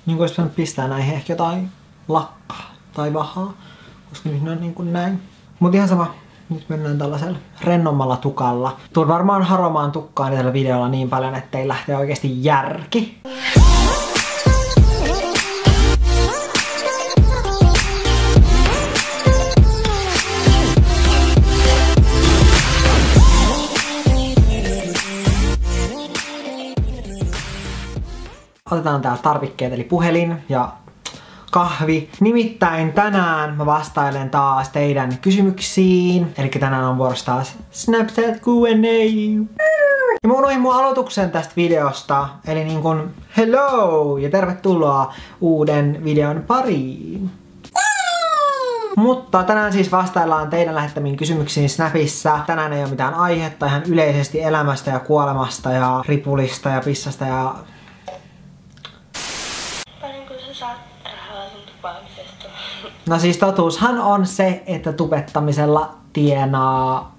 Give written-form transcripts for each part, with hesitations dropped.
Niin olisi pitänyt pistää näihin ehkä jotain lakkaa tai vahaa, koska nyt ne on niin kuin näin. Mut ihan sama. Nyt mennään tällaisella rennommalla tukalla. Tuun varmaan haromaan tukkaani tällä videolla niin paljon, ettei lähtee oikeesti järki. Otetaan täällä tarvikkeet eli puhelin ja kahvi. Nimittäin tänään mä vastailen taas teidän kysymyksiin. Eli tänään on vuorossa taas Snapchat Q&A. Ja mä unohdin mun aloituksen tästä videosta. Eli niin kun hello ja tervetuloa uuden videon pariin. Mutta tänään siis vastaillaan teidän lähettämiin kysymyksiin Snapissa. Tänään ei ole mitään aihetta, ihan yleisesti elämästä ja kuolemasta ja ripulista ja pissasta ja... No siis totuushan on se, että tubettamisella tienaa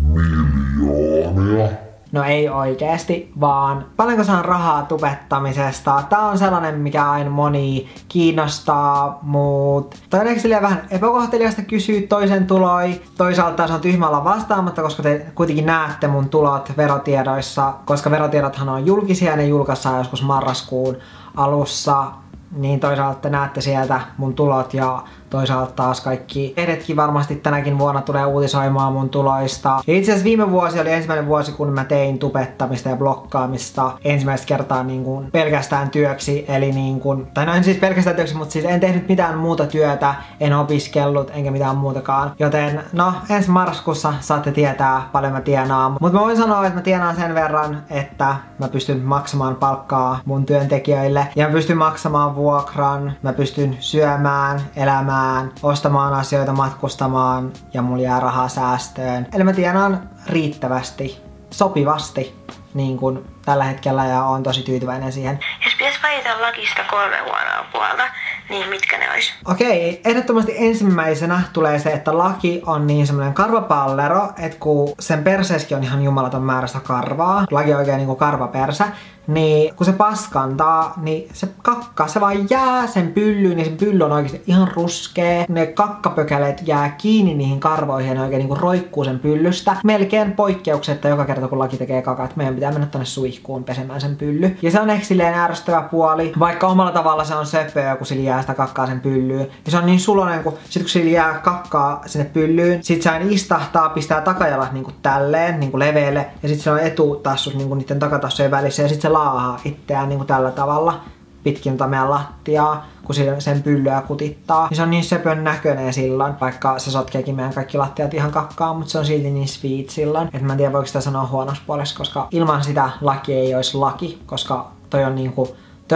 miljoonia. No ei oikeesti, vaan paljonko saan rahaa tubettamisesta? Tää on sellainen, mikä aina moni kiinnostaa, mut toiseksi vähän epäkohteliasta kysyä toisen tuloi. Toisaalta se on tyhmä olla vastaamatta, koska te kuitenkin näette mun tulot verotiedoissa, koska verotiedothan on julkisia ja ne julkaistaan joskus marraskuun alussa. Niin toisaalta näette sieltä mun tulot ja toisaalta taas kaikki ehdetkin varmasti tänäkin vuonna tulee uutisoimaan mun tuloista. Ja itse asiassa viime vuosi oli ensimmäinen vuosi, kun mä tein tubettamista ja blokkaamista ensimmäistä kertaa niin kuin pelkästään työksi. Eli niin kuin, tai no en siis pelkästään työksi, mutta siis en tehnyt mitään muuta työtä, en opiskellut enkä mitään muutakaan. Joten no ensi marraskuussa saatte tietää paljon mä tienaan. Mutta mä voin sanoa, että mä tienaan sen verran, että mä pystyn maksamaan palkkaa mun työntekijöille. Ja mä pystyn maksamaan vuokran, mä pystyn syömään, elämään, ostamaan asioita, matkustamaan ja mulla jää rahaa säästöön. Eli mä tienaan riittävästi, sopivasti niin kuin tällä hetkellä ja oon tosi tyytyväinen siihen. Jos pitäisi valita lakista 3 huonoa puolta, niin mitkä ne ois? Okei, ehdottomasti ensimmäisenä tulee se, että laki on niin semmonen karvapallero, että kun sen perseeskin on ihan jumalaton määrästä karvaa, laki on oikein niinku karvapersä, niin kun se paskantaa, niin se kakka, se vaan jää sen pyllyyn ja sen pylly on oikeesti ihan ruskea. Ne kakkapökäleet jää kiinni niihin karvoihin ja ne oikein niinku roikkuu sen pyllystä. Melkein poikkeuksetta joka kerta kun laki tekee kakat, meidän pitää mennä tonne suihkuun pesemään sen pylly. Ja se on ehkä silleen ärsyttävä puoli, vaikka omalla tavalla se on söpöä, kun sillä jää sitä kakkaa sen pyllyyn. Ja se on niin sulonen, kun sit kun sillä jää kakkaa sinne pyllyyn, sit se aina istahtaa, pistää takajalat niinku tälleen, niinku leveelle, ja sit se on etutassut niinku niiden takatassujen välissä, ja sit se laahaa itseään niinku tällä tavalla pitkin meidän lattiaa, kun sen pyllyä kutittaa. Niin se on niin söpön näköinen silloin, vaikka se sotkeekin meidän kaikki lattiat ihan kakkaan, mutta se on silti niin sweet silloin. Että mä en tiedä voiko sitä sanoa huonossa puolessa, koska ilman sitä laki ei olisi laki, koska toi on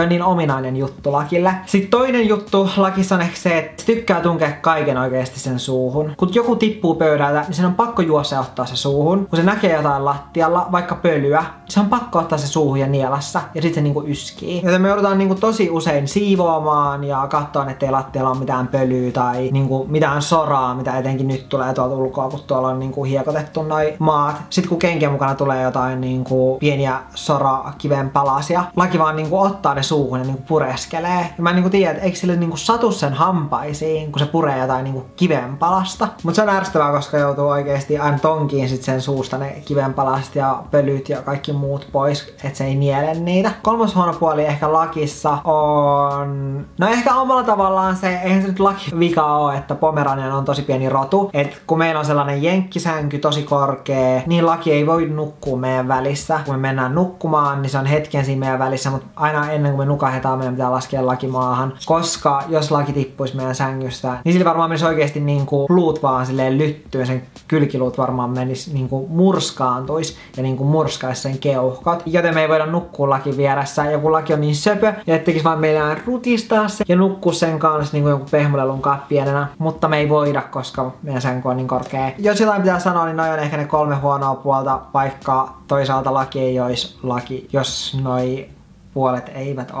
niin ominainen juttu lakille. Sitten toinen juttu lakissa on ehkä se, että se tykkää tunkea kaiken oikeasti sen suuhun. Kun joku tippuu pöydältä, niin sen on pakko juosta ja ottaa se suuhun. Kun se näkee jotain lattialla, vaikka pölyä, se on pakko ottaa se suuhun ja nielassa. Ja sitten se niinku yskii. Joten me joudutaan niinku tosi usein siivoamaan ja katsoa, ettei lattialla ole mitään pölyä tai niinku mitään soraa, mitä etenkin nyt tulee tuolta ulkoa, kun tuolla on niinku hiekotettu noi maat. Sitten kun kenkien mukana tulee jotain niinku pieniä sorakiven palasia, laki vaan niinku ottaa ne suuhun ja niinku pureskelee. Ja mä en niinku tiedä, että eikö sille niinku satu sen hampaisiin, kun se puree jotain niinku kivenpalasta. Mut se on ärsyttävää, koska joutuu oikeesti aina tonkiin sit sen suusta ne kivenpalaset ja pölyt ja kaikki muut pois, että se ei niele niitä. Kolmas huono puoli ehkä lakissa on... No ehkä omalla tavallaan se, eihän se nyt laki vika ole, että Pomeranian on tosi pieni rotu. Et kun meillä on sellainen jenkkisänky tosi korkea, niin laki ei voi nukkua meidän välissä. Kun me mennään nukkumaan, niin se on hetken siinä meidän välissä, mutta aina ennen kuin me nukahdetaan, meidän pitää laskea laki maahan. Koska jos laki tippuisi meidän sängystä, niin sillä varmaan menisi oikeesti niinku luut vaan silleen lyttyyn, sen kylkiluut varmaan menisi niinku murskaantuisi ja niinku murskaisi sen keuhkot. Joten me ei voida nukkua lakin vieressä. Ja kun laki on niin söpö, ja tekisi vaan meidän rutistaa se ja nukkua sen kanssa niinku jonkun pehmolelun pienenä. Mutta me ei voida, koska meidän sänky on niin korkea. Jos jotain pitää sanoa, niin noi on ehkä ne 3 huonoa puolta, vaikka toisaalta laki ei olisi laki, jos noi puolet eivät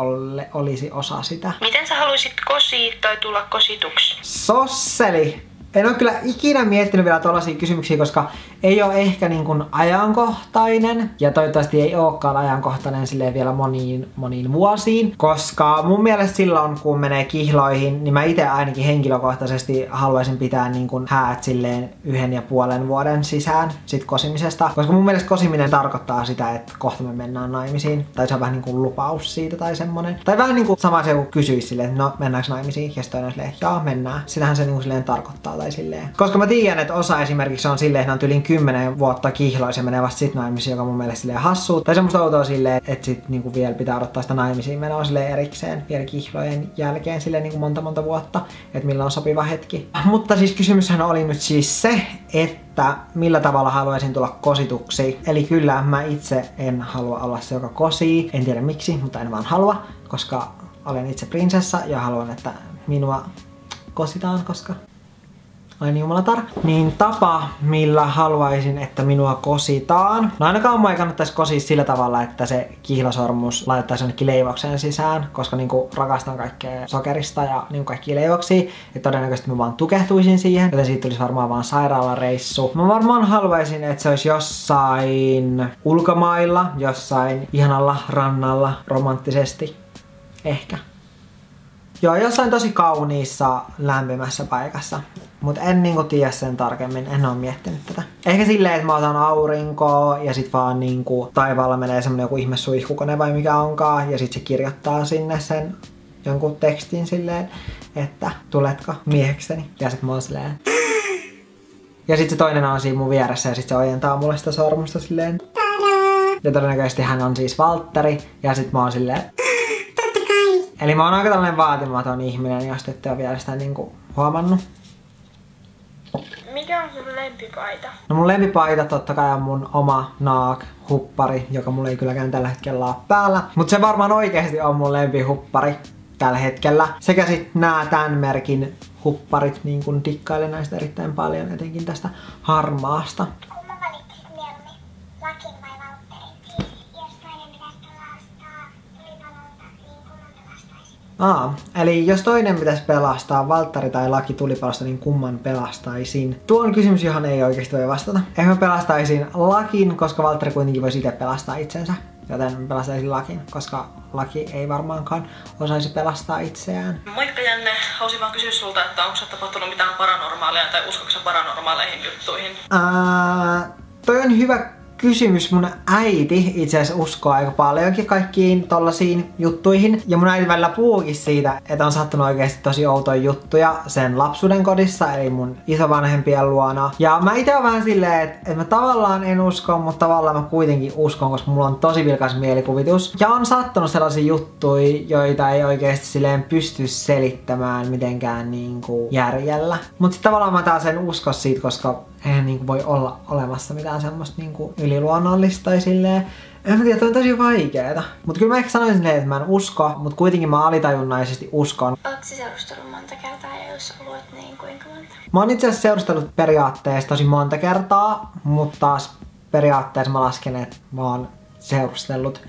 olisi osa sitä. Miten sä haluisit kosia tai tulla kosituksi? Sosseli! En ole kyllä ikinä miettinyt vielä tollaisia kysymyksiä, koska ei ole ehkä niin kuin ajankohtainen. Ja toivottavasti ei olekaan ajankohtainen silleen vielä moniin vuosiin. Koska mun mielestä silloin, kun menee kihloihin, niin mä itse ainakin henkilökohtaisesti haluaisin pitää niin kuin häät silleen 1,5 vuoden sisään sit kosimisesta. Koska mun mielestä kosiminen tarkoittaa sitä, että kohta me mennään naimisiin. Tai se on vähän niin kuin lupaus siitä tai semmonen. Tai vähän niin kuin sama se, kun kysyisi silleen, että no mennäänkö naimisiin? Ja sitten toinen silleen, joo mennään. Sitähän se niin kuin silleen tarkoittaa tai silleen. Koska mä tiedän, että osa esimerkiksi on silleen, että on yli 10 vuotta kihloissa ja menee vasta sit naimisiin, joka mun mielestä silleen hassuu. Tai semmoista outoa silleen, että sit niinku vielä pitää odottaa sitä naimisiin menoa silleen erikseen vielä kihlojen jälkeen silleen niinku monta vuotta, että milloin on sopiva hetki. Mutta siis kysymyshän oli nyt siis se, että millä tavalla haluaisin tulla kosituksi. Eli kyllä mä itse en halua olla se, joka kosii. En tiedä miksi, mutta en vaan halua, koska olen itse prinsessa ja haluan, että minua kositaan, koska olen jumalatar. Niin tapa, millä haluaisin, että minua kositaan. No ainakaan mua ei kannattaisi kosia sillä tavalla, että se kihlasormus laitettaisiin jonnekin leivoksen sisään, koska niinku rakastan kaikkea sokerista ja niinku kaikkia leivoksia. Ja todennäköisesti mä vaan tukehtuisin siihen, joten siitä tulisi varmaan vaan sairaalareissu. Mä varmaan haluaisin, että se olisi jossain ulkomailla, jossain ihanalla rannalla romanttisesti. Ehkä. Joo, jossain tosi kauniissa, lämpimässä paikassa. Mut en niinku tiedä sen tarkemmin, en oo miettinyt tätä. Ehkä silleen, että mä otan aurinkoa ja sit vaan niinku taivaalla menee semmonen joku ihme suihkukone vai mikä onkaan. Ja sit se kirjoittaa sinne sen jonkun tekstin silleen, että tuletko miehekseni? Ja sit mä oon silleen. Ja sit se toinen on siinä mun vieressä ja sit se ojentaa mulle sitä sormusta silleen. Ja todennäköisesti hän on siis Valtteri ja sit mä oon silleen. Eli mä oon aika tällainen vaatimaton ihminen, jos ette ole vielä sitä niinku huomannut. Mikä on sun lempipaita? No mun lempipaita totta kai on mun oma Naag-huppari, joka mulla ei kylläkään tällä hetkellä ole päällä. Mut se varmaan oikeesti on mun lempihuppari tällä hetkellä. Sekä sit nää tän merkin hupparit, niin kun dikkailen näistä erittäin paljon, etenkin tästä harmaasta. Kumma valitsit mieluummin? Lakin vai Valtterin? Siis jos toinen pitäisi pelastaa tulipalolta, niin kumman pelastaisit? Eli jos toinen pitäisi pelastaa, Valtteri tai Laki tulipalosta, niin kumman pelastaisin? Tuo on kysymys, johon ei oikeesti voi vastata. Ehkä mä pelastaisin Lakin, koska Valtteri kuitenkin voisi itse pelastaa itsensä. Joten mä pelastaisin Lakin, koska Laki ei varmaankaan osaisi pelastaa itseään. Moikka Janne, halusin vaan kysyä sulta, että onko tapahtunut mitään paranormaalia tai uskoiko sä paranormaaleihin juttuihin? Toi on hyvä kysymys. Mun äiti itse asiassa uskoo aika paljonkin kaikkiin tollasiin juttuihin. Ja mun äiti välillä puhuukin siitä, että on sattunut oikeasti tosi outoja juttuja sen lapsuuden kodissa, eli mun isovanhempien luona. Ja mä ite oon vähän silleen, että mä tavallaan en usko, mutta tavallaan mä kuitenkin uskon, koska mulla on tosi vilkas mielikuvitus. Ja on sattunut sellaisia juttuja, joita ei oikeasti silleen pysty selittämään mitenkään niinku järjellä. Mut sit tavallaan mä taas en usko siitä, koska eihän niinku voi olla olemassa mitään semmoista niinku yliluonnollista tai silleen. En mä tiedä, toi on tosi vaikeeta. Mut kyllä mä ehkä sanoisin silleen, että mä en usko, mut kuitenkin mä alitajunnaisesti uskon. Ootko sä seurustellut monta kertaa ja jos olet, niin kuinka monta? Mä oon itse asiassa seurustellut periaatteessa tosi monta kertaa, mutta taas periaatteessa mä lasken, että mä oon seurustellut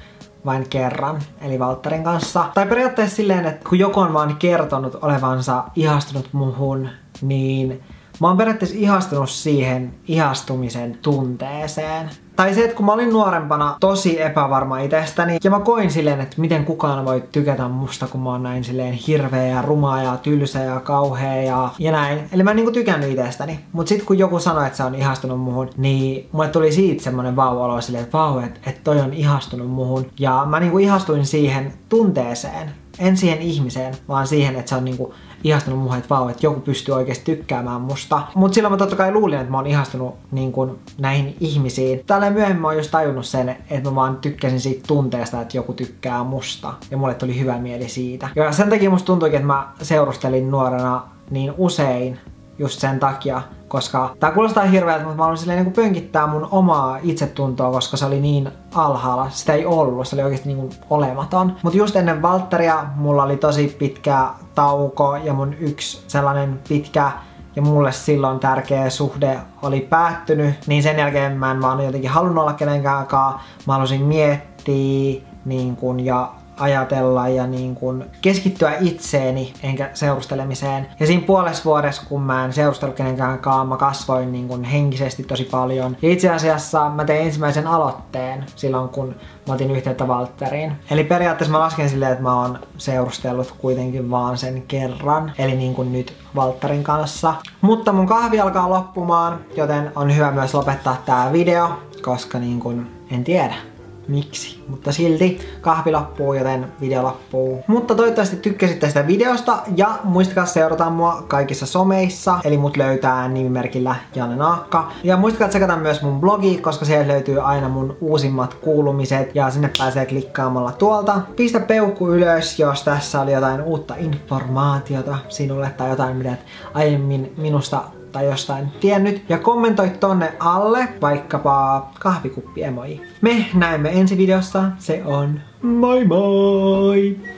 vain kerran, eli Valtterin kanssa. Tai periaatteessa silleen, että kun joku on vaan kertonut olevansa ihastunut muhun, niin mä oon periaatteessa ihastunut siihen ihastumisen tunteeseen. Tai se, että kun mä olin nuorempana tosi epävarma itsestäni, ja mä koin silleen, että miten kukaan voi tykätä musta, kun mä oon näin silleen hirveä ja ruma ja tylsä ja kauhea ja näin. Eli mä en niinku tykännyt itsestäni. Mut sit kun joku sanoi, että se on ihastunut muhun, niin mulle tuli siitä semmonen vau-olo silleen, että vau, että toi on ihastunut muhun. Ja mä niinku ihastuin siihen tunteeseen. En siihen ihmiseen, vaan siihen, että se on niinku ihastunut muhun, että vau, että joku pystyy oikeesti tykkäämään musta. Mut silloin mä totta kai luulin, että mä oon ihastunut niinku näihin ihmisiin. Tälleen myöhemmin mä oon just tajunnut sen, että mä vaan tykkäsin siitä tunteesta, että joku tykkää musta. Ja mulle tuli hyvä mieli siitä. Ja sen takia musta tuntuikin, että mä seurustelin nuorena niin usein just sen takia, koska tää kuulostaa hirveältä, mutta mä haluan silleen niin pönkittää mun omaa itsetuntoa, koska se oli niin alhaalla. Sitä ei ollut, se oli oikeesti niin olematon. Mut just ennen Valtteria mulla oli tosi pitkä tauko ja mun yksi sellainen pitkä ja mulle silloin tärkeä suhde oli päättynyt, niin sen jälkeen mä en vaan jotenkin halunnut olla kenenkään. Mä halusin miettiä niin kun, ja ajatella ja niin kuin keskittyä itseeni enkä seurustelemiseen. Ja siinä puolessa vuodessa, kun mä en seurustellut kenenkään mä kasvoin niin kuin henkisesti tosi paljon. Ja itse asiassa mä tein ensimmäisen aloitteen silloin, kun mä otin yhteyttä Valtteriin. Eli periaatteessa mä lasken silleen, että mä oon seurustellut kuitenkin vaan sen kerran. Eli niin kuin nyt Valtterin kanssa. Mutta mun kahvi alkaa loppumaan, joten on hyvä myös lopettaa tää video, koska niin kuin en tiedä miksi, mutta silti kahvi loppuu, joten video loppuu. Mutta toivottavasti tykkäsitte sitä videosta ja muistakaa seurata mua kaikissa someissa, eli mut löytää nimimerkillä Janne Naakka. Ja muistakaa tsekata myös mun blogi, koska siellä löytyy aina mun uusimmat kuulumiset ja sinne pääsee klikkaamalla tuolta. Pistä peukku ylös, jos tässä oli jotain uutta informaatiota sinulle tai jotain, mitä et aiemmin minusta tai jostain tiennyt. Ja kommentoi tonne alle vaikkapa kahvikuppi emoji. Me näemme ensi videossa. Se on moi moi!